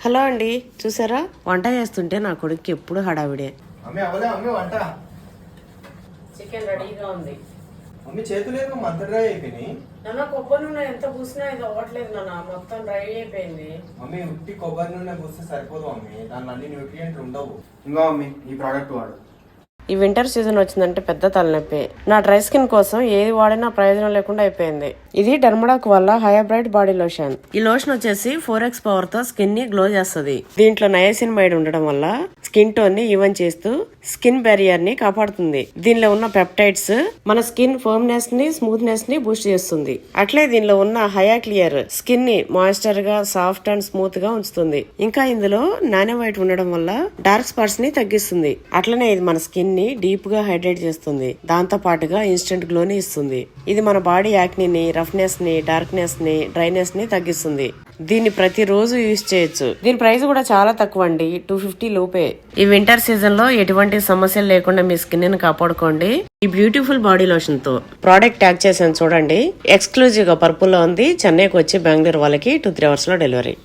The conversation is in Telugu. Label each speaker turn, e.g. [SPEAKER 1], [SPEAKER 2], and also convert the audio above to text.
[SPEAKER 1] హలో అండి, చూసారా వంట చేస్తుంటే నా కొడుకు ఎప్పుడు హడావిడే.
[SPEAKER 2] వంట
[SPEAKER 1] చికెన్ రెడీగా ఉంది.
[SPEAKER 2] మమ్మీ చేతులేదు అంత డ్రై అయిపోయినాయి.
[SPEAKER 1] నాన్న కొబ్బరి నూనె ఎంత పూసినా ఇది అవ్వట్లేదు నాన్న, మొత్తం డ్రై అయిపోయింది.
[SPEAKER 2] మమ్మీ ఉట్టి కొబ్బరి నూనె పూస్తే సరిపోదు మమ్మీ, దానిలో అన్ని న్యూట్రియంట్లు ఉండవు. ఇంకా మమ్మీ ఈ ప్రోడక్ట్ వాడు.
[SPEAKER 1] ఈ వింటర్ సీజన్ వచ్చిందంటే పెద్ద తలనొప్పి. నా డ్రై స్కిన్ కోసం ఏది వాడినా ప్రయోజనం లేకుండా అయిపోయింది. ఇది డెర్మడాక్ వల్ల హైబ్రైడ్ బాడీ లోషన్. ఈ లోషన్ వచ్చేసి 4x పవర్ తో స్కిన్ ని గ్లో చేస్తుంది. దీంట్లో నయాసినమైడ్ ఉండడం వల్ల స్కిన్ టోన్ ని ఈవెన్ చేస్తూ స్కిన్ బ్యారియర్ ని కాపాడుతుంది. దీనిలో ఉన్న పెప్టైడ్స్ మన స్కిన్ ఫర్మ్నెస్ ని, స్మూత్నెస్ ని బూస్ట్ చేస్తుంది. అట్లే దీనిలో ఉన్న హయా క్లియర్ స్కిన్ ని మాయిశ్చర్ గా, సాఫ్ట్ అండ్ స్మూత్ గా ఉంచుతుంది. ఇంకా ఇందులో నానో వైట్ ఉండడం వల్ల డార్క్ స్పాట్స్ ని తగ్గిస్తుంది. అట్లనే ఇది మన స్కిన్ ని డీప్ గా హైడ్రేట్ చేస్తుంది. దాంతో పాటుగా ఇన్స్టెంట్ గ్లోని ఇస్తుంది. ఇది మన బాడీ యాక్ని, రఫ్నెస్ ని, డార్క్నెస్ ని, డ్రైనెస్ ని తగ్గిస్తుంది. దీన్ని ప్రతిరోజు యూజ్ చేయొచ్చు. దీని ప్రైస్ కూడా చాలా తక్కువ అండి, 250 లోపే. ఈ వింటర్ సీజన్ లో ఎటువంటి సమస్యలు లేకుండా మీ స్కిన్ ని కాపాడుకోండి ఈ బ్యూటిఫుల్ బాడీ లోషన్ తో. ప్రోడక్ట్ ట్యాగ్ చేసాను చూడండి. ఎక్స్క్లూజివ్ గా పర్పుల్ లో ఉంది. చెన్నైకి వచ్చి బెంగళూరు వాళ్ళకి 2-3 అవర్స్ లో డెలివరీ.